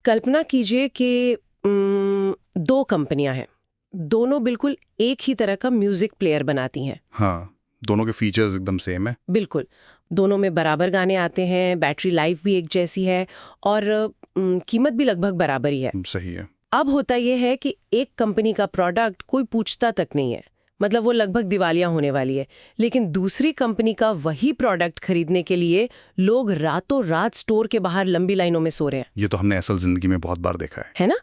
कल्पना कीजिए कि दो कंपनियां हैं, दोनों बिल्कुल एक ही तरह का म्यूजिक प्लेयर बनाती हैं। हाँ, दोनों के फीचर्स एकदम सेम है। बिल्कुल, दोनों में बराबर गाने आते हैं, बैटरी लाइफ भी एक जैसी है और कीमत भी लगभग बराबर ही है। सही है। अब होता यह है कि एक कंपनी का प्रोडक्ट कोई पूछता तक नहीं है, मतलब वो लगभग दिवालिया होने वाली है, लेकिन दूसरी कंपनी का वही प्रोडक्ट खरीदने के लिए लोग रातों रात स्टोर के बाहर लंबी लाइनों में सो रहे हैं। ये तो हमने असल जिंदगी में बहुत बार देखा है ना?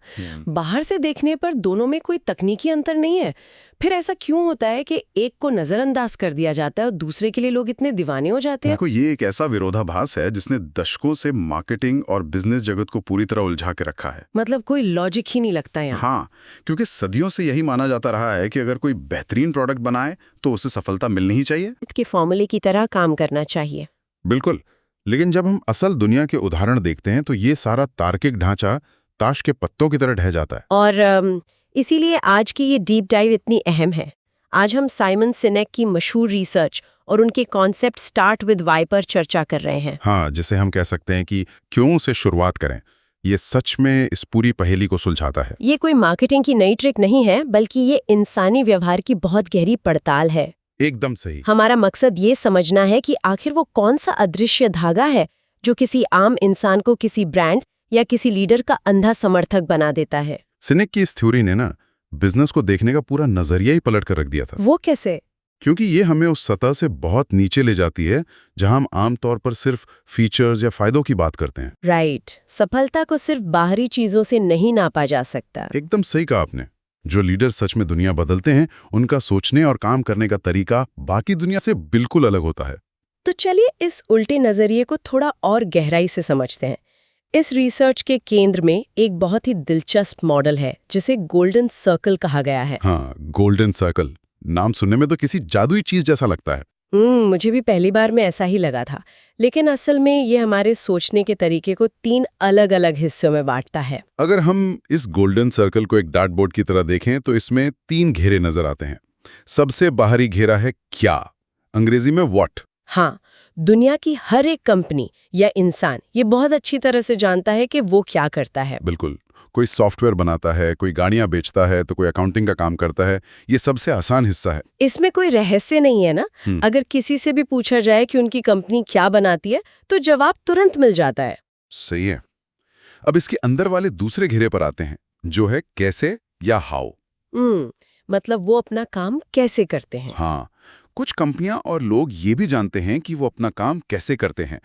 बाहर से देखने पर दोनों में कोई तकनीकी अंतर नहीं है, फिर ऐसा क्यों होता है कि एक को नजरअंदाज कर दिया जाता है और दूसरे के लिए लोग इतने दीवाने हो जाते हैं? देखो, ये एक ऐसा विरोधाभास है जिसने दशकों से मार्केटिंग और बिजनेस जगत को पूरी तरह उलझा के रखा है। मतलब कोई लॉजिक ही नहीं लगता यहाँ। हाँ, क्योंकि सदियों से यही माना जाता रहा है कि अगर कोई बेहतरीन प्रोडक्ट बनाए तो उसे सफलता मिलनी ही चाहिए, के फॉर्मूले की तरह काम करना चाहिए। बिल्कुल, लेकिन जब हम असल दुनिया के उदाहरण देखते हैं तो ये सारा तार्किक ढांचा ताश के पत्तों की तरह ढह जाता है। और इसीलिए आज की ये डीप डाइव इतनी अहम है। आज हम साइमन सिनेक की मशहूर रिसर्च और उनके कॉन्सेप्ट स्टार्ट विद वाई पर चर्चा कर रहे हैं। हाँ, जिसे हम कह सकते हैं कि क्यों से शुरुआत करें, ये सच में इस पूरी पहेली को सुलझाता है। ये कोई मार्केटिंग की नई ट्रिक नहीं है, बल्कि ये इंसानी व्यवहार की बहुत गहरी पड़ताल है। एकदम सही। हमारा मकसद ये समझना है कि आखिर वो कौन सा अदृश्य धागा है जो किसी आम इंसान को किसी ब्रांड या किसी लीडर का अंधा समर्थक बना देता है। सिनेक की इस थ्योरी ने ना बिजनेस को देखने का पूरा नजरिया ही पलट कर रख दिया था। वो कैसे? क्योंकि ये हमें उस सतह से बहुत नीचे ले जाती है जहां हम आमतौर पर सिर्फ फीचर्स या फायदों की बात करते हैं। राइट, सफलता को सिर्फ बाहरी चीजों से नहीं नापा जा सकता। एकदम सही कहा आपने। जो लीडर सच में दुनिया बदलते हैं, उनका सोचने और काम करने का तरीका बाकी दुनिया से बिल्कुल अलग होता है। तो चलिए इस उल्टे नजरिए को थोड़ा और गहराई से समझते हैं। इस रिसर्च के केंद्र में एक बहुत ही दिलचस्प मॉडल है जिसे गोल्डन सर्कल कहा गया है। हाँ, गोल्डन सर्कल नाम सुनने में तो किसी जादुई चीज जैसा लगता है। मुझे भी पहली बार में ऐसा ही लगा था, लेकिन असल में ये हमारे सोचने के तरीके को 3 अलग-अलग हिस्सों में बांटता है। अगर हम इस गोल्डन सर्कल को एक डार्ट बोर्ड की तरह देखें तो इसमें 3 घेरे नजर आते हैं। सबसे बाहरी घेरा है क्या, अंग्रेजी में व्हाट। हाँ, दुनिया की हर एक कंपनी या इंसान ये बहुत अच्छी तरह से जानता है कि वो क्या करता है। बिल्कुल, कोई सॉफ्टवेयर बनाता है, कोई गाड़ियां बेचता है, तो कोई अकाउंटिंग का काम करता है। ये सबसे आसान हिस्सा है। इसमें कोई रहस्य नहीं है ना। अगर किसी से भी पूछा जाए कि उनकी कंपनी क्या बनाती है तो जवाब तुरंत मिल जाता है। सही है। अब इसके अंदर वाले दूसरे घेरे पर आते हैं, जो है कैसे या हाउ। मतलब वो अपना काम कैसे करते हैं। हाँ, कुछ कंपनियां और लोग ये भी जानते हैं कि वो अपना काम कैसे करते हैं।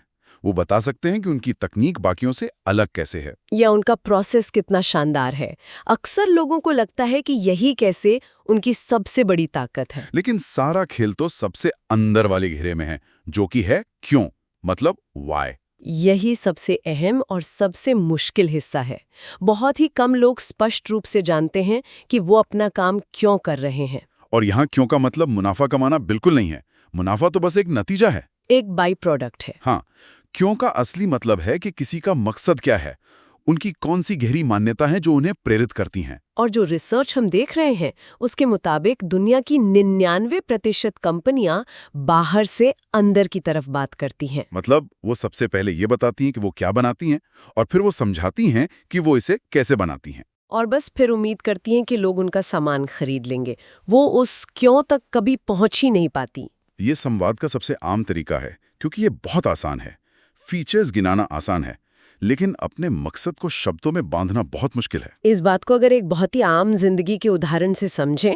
वो बता सकते हैं कि उनकी तकनीक बाकियों से अलग कैसे है, या उनका प्रोसेस कितना शानदार है। अक्सर लोगों को लगता है कि यही कैसे उनकी सबसे बड़ी ताकत है। लेकिन सारा खेल तो सबसे अंदर वाले घेरे में है, जो कि है क्यों, मतलब व्हाई। यही सबसे अहम और सबसे मुश्किल हिस्सा है। बहुत ही कम लोग स्पष्ट रूप से जानते हैं कि वो अपना काम क्यों कर रहे हैं। और यहाँ क्यों का मतलब मुनाफा कमाना बिल्कुल नहीं है। मुनाफा तो बस एक नतीजा है, एक बाई प्रोडक्ट है। हाँ, क्यों का असली मतलब है कि किसी का मकसद क्या है, उनकी कौन सी गहरी मान्यता है जो उन्हें प्रेरित करती हैं। और जो रिसर्च हम देख रहे हैं उसके मुताबिक दुनिया की 99% कंपनियां बाहर से अंदर की तरफ बात करती हैं। मतलब वो सबसे पहले ये बताती हैं कि वो क्या बनाती हैं और फिर वो समझाती हैं कि वो इसे कैसे बनाती हैं। और बस फिर उम्मीद करती हैं कि लोग उनका सामान खरीद लेंगे। वो उस क्यों तक कभी पहुंच ही नहीं पाती। ये संवाद का सबसे आम तरीका है, क्योंकि ये बहुत आसान है। फीचर्स गिनाना आसान है, लेकिन अपने मकसद को शब्दों में बांधना बहुत मुश्किल है। इस बात को अगर एक बहुत ही आम जिंदगी के उदाहरण से समझें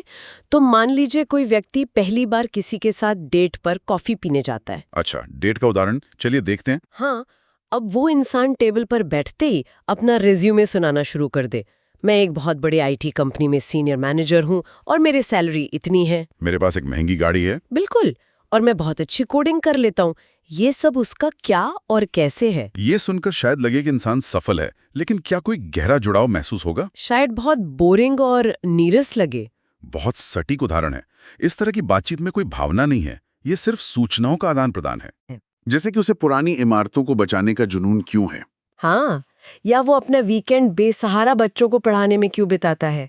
तो मान लीजिए कोई व्यक्ति पहली बार किसी के साथ डेट पर कॉफी पीने जाता है। अच्छा, डेट का उदाहरण चलिए देखते हैं। हाँ, अब वो इंसान टेबल पर बैठते ही अपना रिज्यूमे सुनाना शुरू कर दे। मैं एक बहुत बड़ी आईटी कंपनी में सीनियर मैनेजर हूँ और मेरी सैलरी इतनी है। मेरे पास एक महंगी गाड़ी है। बिल्कुल, और मैं बहुत अच्छी कोडिंग कर लेता हूँ। ये सब उसका क्या और कैसे है। ये सुनकर शायद लगे कि इंसान सफल है, लेकिन क्या कोई गहरा जुड़ाव महसूस होगा? शायद बहुत बोरिंग और नीरस लगे। बहुत सटीक उदाहरण है। इस तरह की बातचीत में कोई भावना नहीं है, ये सिर्फ सूचनाओं का आदान प्रदान है। जैसे कि उसे पुरानी इमारतों को बचाने का जुनून क्यों है। हाँ, या वो अपना वीकेंड बेसहारा बच्चों को पढ़ाने में क्यों बिताता है।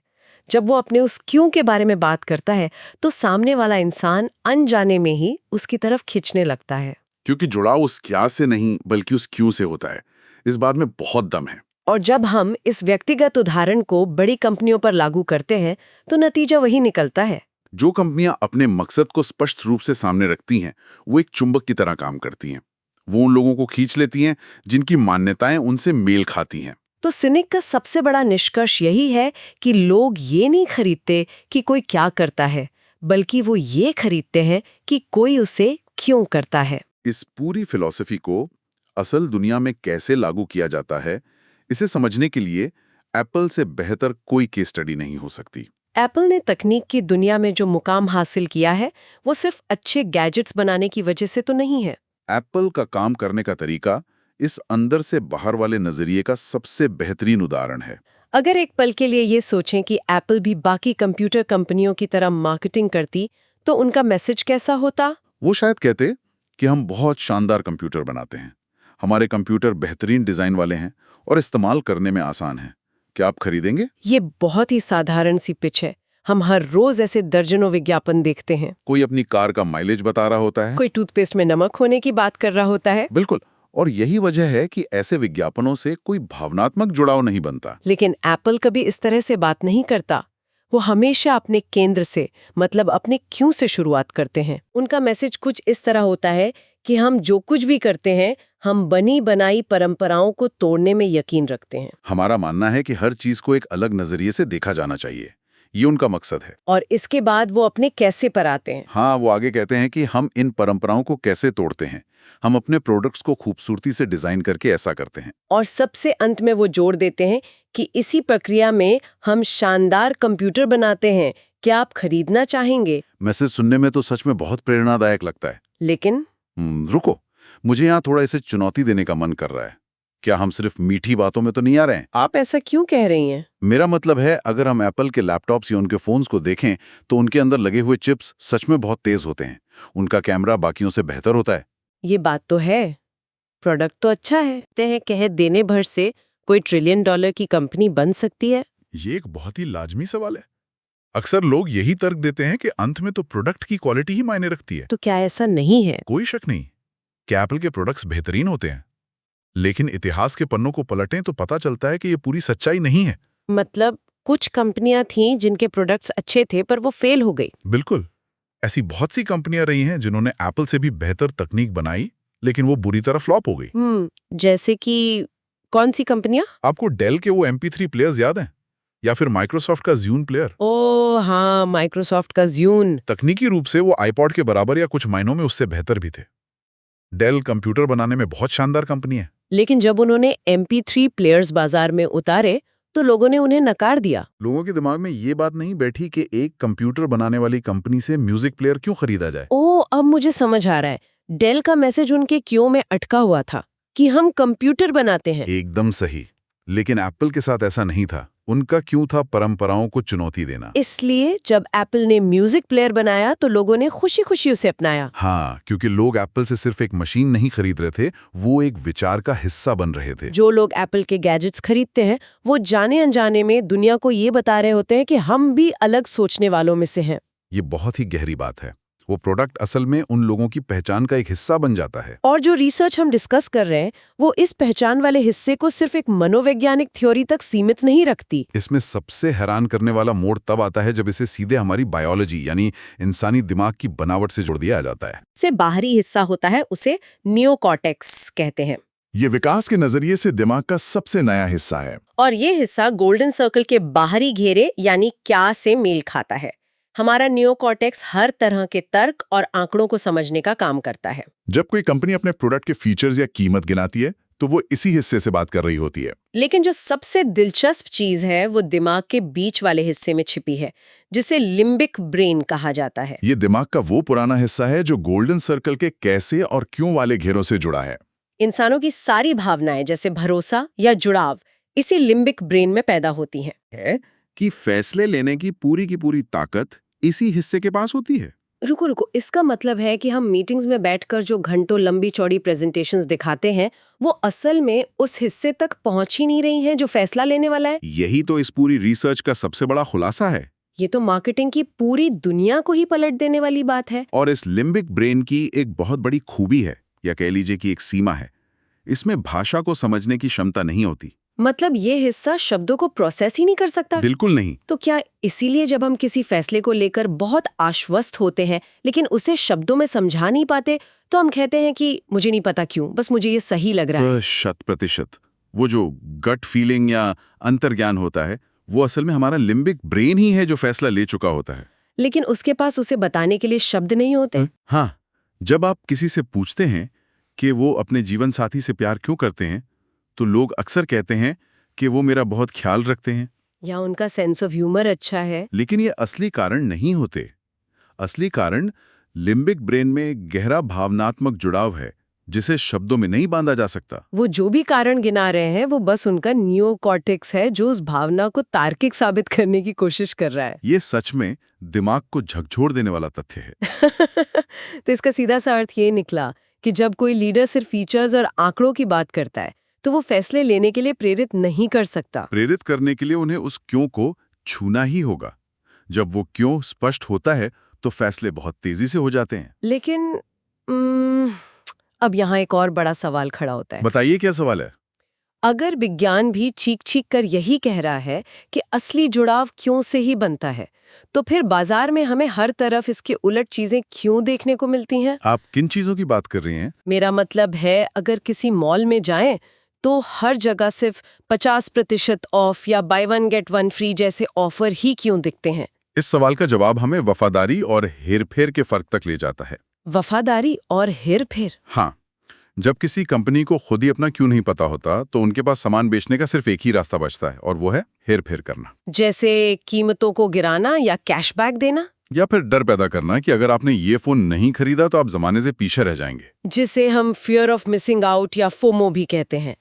जब वो अपने उस क्यों के बारे में बात करता है तो सामने वाला इंसान अनजाने में ही उसकी तरफ खींचने लगता है। क्योंकि जुड़ाव उस क्या से नहीं बल्कि उस क्यों से होता है। इस बात में बहुत दम है। और जब हम इस व्यक्तिगत उदाहरण को बड़ी कंपनियों पर लागू करते हैं तो नतीजा वही निकलता है। जो कंपनियां अपने मकसद को स्पष्ट रूप से सामने रखती हैं, वो एक चुंबक की तरह काम करती हैं। वो उन लोगों को खींच लेती हैं जिनकी मान्यताएं उनसे मेल खाती हैं। तो सिनिक का सबसे बड़ा निष्कर्ष यही है कि लोग ये नहीं खरीदते कि कोई क्या करता है, बल्कि वो ये खरीदते हैं कि कोई उसे क्यों करता है। इस पूरी फिलॉसफी को असल दुनिया में कैसे लागू किया जाता है, इसे समझने के लिए एप्पल से बेहतर कोई केस स्टडी नहीं हो सकती। एप्पल ने तकनीक की दुनिया में जो मुकाम हासिल किया है वो सिर्फ अच्छे गैजेट्स बनाने की वजह से तो नहीं है। एप्पल का काम करने का तरीका इस अंदर से बाहर वाले नजरिए का सबसे बेहतरीन उदाहरण है। अगर एक पल के लिए ये सोचें कि एप्पल भी बाकी कंप्यूटर कंपनियों की तरह मार्केटिंग करती तो उनका मैसेज कैसा होता? वो शायद कहते कि हम बहुत शानदार कंप्यूटर बनाते हैं, हमारे कंप्यूटर बेहतरीन डिजाइन वाले हैं और इस्तेमाल करने में आसान हैं, क्या आप खरीदेंगे? ये बहुत ही साधारण सी पिच है। हम हर रोज ऐसे दर्जनों विज्ञापन देखते हैं। कोई अपनी कार का माइलेज बता रहा होता है, कोई टूथपेस्ट में नमक होने की बात कर रहा होता है। बिल्कुल, और यही वजह है कि ऐसे विज्ञापनों से कोई भावनात्मक जुड़ाव नहीं बनता। लेकिन एप्पल कभी इस तरह से बात नहीं करता। वो हमेशा अपने केंद्र से, मतलब अपने क्यों से शुरुआत करते हैं। उनका मैसेज कुछ इस तरह होता है कि हम जो कुछ भी करते हैं, हम बनी बनाई परंपराओं को तोड़ने में यकीन रखते हैं। हमारा मानना है कि हर चीज को एक अलग नजरिए से देखा जाना चाहिए, ये उनका मकसद है। और इसके बाद वो अपने कैसे पर आते हैं। हाँ, वो आगे कहते हैं कि हम इन परंपराओं को कैसे तोड़ते हैं। हम अपने प्रोडक्ट्स को खूबसूरती से डिजाइन करके ऐसा करते हैं। और सबसे अंत में वो जोड़ देते हैं कि इसी प्रक्रिया में हम शानदार कंप्यूटर बनाते हैं, क्या आप खरीदना चाहेंगे? मैसेज सुनने में तो सच में बहुत प्रेरणादायक लगता है। लेकिन रुको, मुझे यहाँ थोड़ा इसे चुनौती देने का मन कर रहा है। क्या हम सिर्फ मीठी बातों में तो नहीं आ रहे हैं? आप ऐसा क्यों कह रही हैं? मेरा मतलब है, अगर हम एप्पल के लैपटॉप्स या उनके फोन्स को देखें तो उनके अंदर लगे हुए चिप्स सच में बहुत तेज होते हैं। उनका कैमरा बाकियों से बेहतर होता है। ये बात तो है। प्रोडक्ट तो अच्छा है। कहते हैं कह देने भर से कोई $1 ट्रिलियन की कंपनी बन सकती है। ये एक बहुत ही लाजमी सवाल है। अक्सर लोग यही तर्क देते हैं कि अंत में तो प्रोडक्ट की क्वालिटी ही मायने रखती है। तो क्या ऐसा नहीं है? कोई शक नहीं कि एप्पल के प्रोडक्ट्स बेहतरीन होते हैं, लेकिन इतिहास के पन्नों को पलटें तो पता चलता है कि ये पूरी सच्चाई नहीं है। मतलब कुछ कंपनियां थीं जिनके प्रोडक्ट्स अच्छे थे पर वो फेल हो गई। बिल्कुल, ऐसी बहुत सी कंपनियां रही हैं जिन्होंने एप्पल से भी बेहतर तकनीक बनाई, लेकिन वो बुरी तरह फ्लॉप हो गई। जैसे कि कौन सी कंपनियां? आपको डेल के वो MP3 प्लेयर्स याद हैं? या फिर माइक्रोसॉफ्ट का ज़ून प्लेयर? ओ हाँ, माइक्रोसॉफ्ट का ज़ून। तकनीकी रूप से वो आईपॉड के बराबर या कुछ मायनों में उससे बेहतर भी थे। डेल कंप्यूटर बनाने में बहुत शानदार कंपनी है, लेकिन जब उन्होंने MP3 प्लेयर्स बाजार में उतारे तो लोगों ने उन्हें नकार दिया। लोगों के दिमाग में ये बात नहीं बैठी कि एक कंप्यूटर बनाने वाली कंपनी से म्यूजिक प्लेयर क्यों खरीदा जाए। ओ, अब मुझे समझ आ रहा है। डेल का मैसेज उनके क्यों में अटका हुआ था कि हम कंप्यूटर बनाते हैं। एकदम सही, लेकिन एप्पल के साथ ऐसा नहीं था। उनका क्यों था परंपराओं को चुनौती देना। इसलिए जब एप्पल ने म्यूजिक प्लेयर बनाया तो लोगों ने खुशी खुशी उसे अपनाया। हाँ, क्योंकि लोग एप्पल से सिर्फ एक मशीन नहीं खरीद रहे थे, वो एक विचार का हिस्सा बन रहे थे। जो लोग एप्पल के गैजेट्स खरीदते हैं वो जाने अनजाने में दुनिया को ये बता रहे होते हैं कि हम भी अलग सोचने वालों में से हैं। ये बहुत ही गहरी बात है। वो प्रोडक्ट असल में उन लोगों की पहचान का एक हिस्सा बन जाता है। और जो रिसर्च हम डिस्कस कर रहे हैं वो इस पहचान वाले हिस्से को सिर्फ एक मनोवैज्ञानिक थ्योरी तक सीमित नहीं रखती। इसमें सबसे हैरान करने वाला मोड़ तब आता है जब इसे सीधे हमारी बायोलॉजी यानी इंसानी दिमाग की बनावट से जोड़ दिया जाता है। से बाहरी हिस्सा होता है, उसे नियोकॉर्टेक्स कहते हैं। ये विकास के नजरिए से दिमाग का सबसे नया हिस्सा है। और ये हिस्सा गोल्डन सर्कल के बाहरी घेरे यानी क्या से मेल खाता है। हमारा नियोकॉर्टेक्स हर तरह के तर्क और आंकड़ों को समझने का काम करता है। जब कोई कंपनी अपने प्रोडक्ट के फीचर्स या कीमत गिनाती है तो वो इसी हिस्से से बात कर रही होती है। लेकिन जो सबसे दिलचस्प चीज है वो दिमाग के बीच वाले हिस्से में छिपी है, जिसे लिम्बिक ब्रेन कहा जाता है। ये दिमाग का वो पुराना हिस्सा है जो गोल्डन सर्कल के कैसे और क्यों वाले घेरों से जुड़ा है। इंसानों की सारी भावनाएं जैसे भरोसा या जुड़ाव इसी लिम्बिक ब्रेन में पैदा होती हैं। है कि फैसले लेने की पूरी ताकत इसी हिस्से के पास होती है। रुको, इसका मतलब है कि हम मीटिंग्स में बैठकर जो घंटों लंबी चौड़ी प्रेजेंटेशंस दिखाते हैं वो असल में उस हिस्से तक पहुंच ही नहीं रही हैं जो फैसला लेने वाला है। यही तो इस पूरी रिसर्च का सबसे बड़ा खुलासा है। ये तो मार्केटिंग की पूरी दुनिया को ही पलट देने वाली बात है। और इस लिम्बिक ब्रेन की एक बहुत बड़ी खूबी है, या कह लीजिए कि एक सीमा है। इसमें भाषा को समझने की क्षमता नहीं होती। मतलब ये हिस्सा शब्दों को प्रोसेस ही नहीं कर सकता? बिल्कुल नहीं। तो क्या इसीलिए जब हम किसी फैसले को लेकर बहुत आश्वस्त होते हैं लेकिन उसे शब्दों में समझा नहीं पाते तो हम कहते हैं कि मुझे नहीं पता क्यों, बस मुझे ये सही लग रहा है? 100%। वो जो गट फीलिंग या अंतर्ज्ञान होता है वो असल में हमारा लिम्बिक ब्रेन ही है जो फैसला ले चुका होता है। लेकिन उसके पास उसे बताने के लिए शब्द नहीं होते। हाँ, जब आप किसी से पूछते हैं कि वो अपने जीवन साथी से प्यार क्यों करते हैं तो लोग अक्सर कहते हैं कि वो मेरा बहुत ख्याल रखते हैं या उनका सेंस ऑफ ह्यूमर अच्छा है। लेकिन ये असली कारण नहीं होते। असली कारण लिम्बिक ब्रेन में गहरा भावनात्मक जुड़ाव है जिसे शब्दों में नहीं बांधा जा सकता। वो जो भी कारण गिना रहे हैं वो बस उनका नियोकॉर्टेक्स है जो उस भावना को तार्किक साबित करने की कोशिश कर रहा है। ये सच में दिमाग को झकझोर देने वाला तथ्य है। तो इसका सीधा सा अर्थ ये निकला कि जब कोई लीडर सिर्फ फीचर्स और आंकड़ों की बात करता है तो वो फैसले लेने के लिए प्रेरित नहीं कर सकता। प्रेरित करने के लिए उन्हें उस क्यों को छूना ही होगा। जब वो क्यों स्पष्ट होता है तो फैसले बहुत तेजी से हो जाते हैं। लेकिन अब यहाँ एक और बड़ा सवाल खड़ा होता है। बताइए क्या सवाल है? अगर विज्ञान भी चीख चीख कर यही कह रहा है कि असली जुड़ाव क्यों से ही बनता है तो फिर बाजार में हमें हर तरफ इसके उलट चीजें क्यों देखने को मिलती हैं? आप किन चीजों की बात कर रही हैं? मेरा मतलब है अगर किसी मॉल में जाएं तो हर जगह सिर्फ 50% ऑफ या by one get one free जैसे ऑफर ही क्यों दिखते हैं? इस सवाल का जवाब हमें वफादारी और हेरफेर के फर्क तक ले जाता है। वफादारी और हेरफेर? हाँ, जब किसी कंपनी को खुद ही अपना क्यों नहीं पता होता तो उनके पास सामान बेचने का सिर्फ एक ही रास्ता बचता है और वो है हेरफेर करना। जैसे कीमतों को गिराना या कैशबैक देना, या फिर डर पैदा करना कि अगर आपने ये फोन नहीं खरीदा तो आप जमाने से पीछे रह जाएंगे, जिसे हम फियर ऑफ मिसिंग आउट या फोमो भी कहते हैं।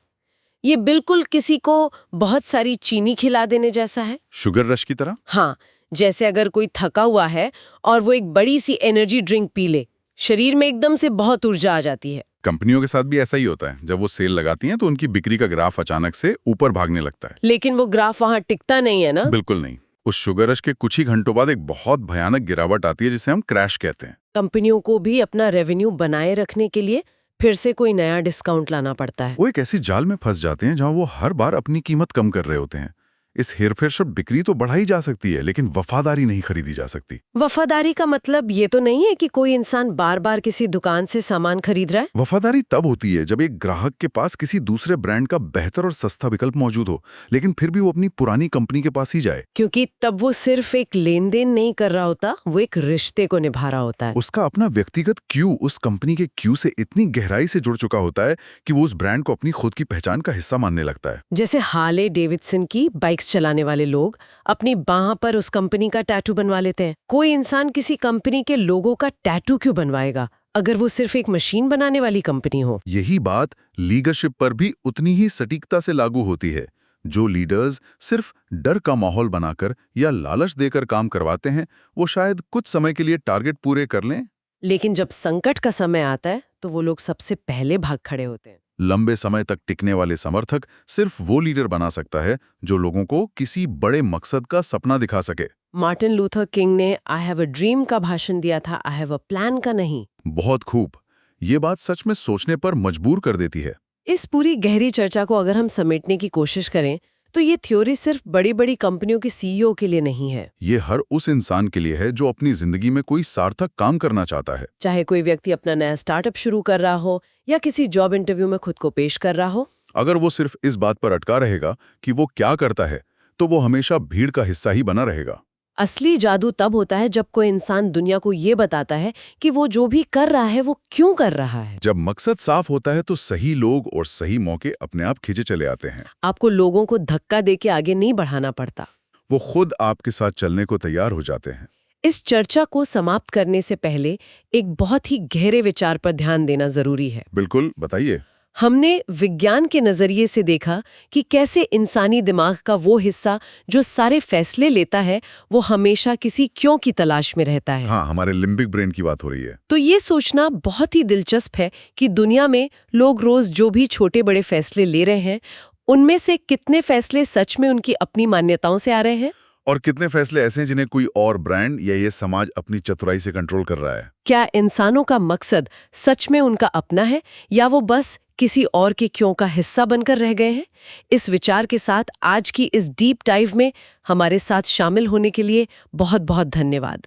ये बिल्कुल किसी को बहुत सारी चीनी खिला देने जैसा है। शुगर रश की तरह। हाँ, जैसे अगर कोई थका हुआ है और वो एक बड़ी सी एनर्जी ड्रिंक पी ले, शरीर में एकदम से बहुत ऊर्जा आ जाती है। कंपनियों के साथ भी ऐसा ही होता है। जब वो सेल लगाती हैं तो उनकी बिक्री का ग्राफ अचानक से ऊपर भागने लगता है। लेकिन वो ग्राफ वहां टिकता नहीं है ना? बिल्कुल नहीं। उस शुगर रश के कुछ ही घंटों बाद एक बहुत भयानक गिरावट आती है जिसे हम क्रैश कहते हैं। कंपनियों को भी अपना रेवेन्यू बनाए रखने के लिए फिर से कोई नया डिस्काउंट लाना पड़ता है। वो एक ऐसी जाल में फंस जाते हैं जहां वो हर बार अपनी कीमत कम कर रहे होते हैं। इस हेरफेर से बिक्री तो बढ़ाई जा सकती है लेकिन वफादारी नहीं खरीदी जा सकती। वफादारी का मतलब ये तो नहीं है कि कोई इंसान बार बार किसी दुकान से सामान खरीद रहा है। वफादारी तब होती है जब एक ग्राहक के पास किसी दूसरे ब्रांड का बेहतर और सस्ता विकल्प मौजूद हो लेकिन फिर भी वो अपनी पुरानी कंपनी के पास ही जाए। क्योंकि तब वो सिर्फ एक लेन देन नहीं कर रहा होता, वो एक रिश्ते को निभा रहा होता है। उसका अपना व्यक्तिगत क्यू उस कंपनी के क्यू से इतनी गहराई से जुड़ चुका होता है कि वो उस ब्रांड को अपनी खुद की पहचान का हिस्सा मानने लगता है। जैसे हार्ले डेविडसन की बाइक्स चलाने वाले लोग अपनी बाह पर उस कंपनी का टैटू बनवा लेते हैं। कोई इंसान किसी कंपनी के लोगों का टैटू क्यों बनवाएगा अगर वो सिर्फ एक मशीन बनाने वाली कंपनी हो? यही बात लीडरशिप पर भी उतनी ही सटीकता से लागू होती है। जो लीडर्स सिर्फ डर का माहौल बनाकर या लालच देकर काम करवाते हैं वो शायद कुछ समय के लिए टारगेट पूरे कर लें, लेकिन जब संकट का समय आता है तो वो लोग सबसे पहले भाग खड़े होते हैं। लंबे समय तक टिकने वाले समर्थक सिर्फ वो लीडर बना सकता है जो लोगों को किसी बड़े मकसद का सपना दिखा सके। मार्टिन लूथर किंग ने आई हैव अ ड्रीम का भाषण दिया था, आई हैव अ प्लान का नहीं। बहुत खूब। ये बात सच में सोचने पर मजबूर कर देती है। इस पूरी गहरी चर्चा को अगर हम समेटने की कोशिश करें तो ये थ्योरी सिर्फ बड़ी बड़ी कंपनियों के सीईओ के लिए नहीं है। ये हर उस इंसान के लिए है जो अपनी जिंदगी में कोई सार्थक काम करना चाहता है। चाहे कोई व्यक्ति अपना नया स्टार्टअप शुरू कर रहा हो या किसी जॉब इंटरव्यू में खुद को पेश कर रहा हो। अगर वो सिर्फ इस बात पर अटका रहेगा कि वो क्या करता है तो वो हमेशा भीड़ का हिस्सा ही बना रहेगा। असली जादू तब होता है जब कोई इंसान दुनिया को ये बताता है कि वो जो भी कर रहा है वो क्यों कर रहा है। जब मकसद साफ होता है तो सही लोग और सही मौके अपने आप खींचे चले आते हैं। आपको लोगों को धक्का देके आगे नहीं बढ़ाना पड़ता, वो खुद आपके साथ चलने को तैयार हो जाते हैं। इस चर्चा को समाप्त करने से पहले एक बहुत ही गहरे विचार पर ध्यान देना जरूरी है। बिल्कुल, बताइए। हमने विज्ञान के नजरिए से देखा कि कैसे इंसानी दिमाग का वो हिस्सा जो सारे फैसले लेता है वो हमेशा किसी क्यों की तलाश में रहता है। हाँ, हमारे लिम्बिक ब्रेन की बात हो रही है। तो ये सोचना बहुत ही दिलचस्प है कि दुनिया में लोग रोज जो भी छोटे बड़े फैसले ले रहे हैं उनमें से कितने फैसले सच में उनकी अपनी मान्यताओं से आ रहे हैं और कितने फैसले ऐसे हैं जिन्हें कोई और ब्रांड या ये समाज अपनी चतुराई से कंट्रोल कर रहा है। क्या इंसानों का मकसद सच में उनका अपना है या वो बस किसी और के क्यों का हिस्सा बनकर रह गए हैं? इस विचार के साथ आज की इस डीप डाइव में हमारे साथ शामिल होने के लिए बहुत बहुत धन्यवाद।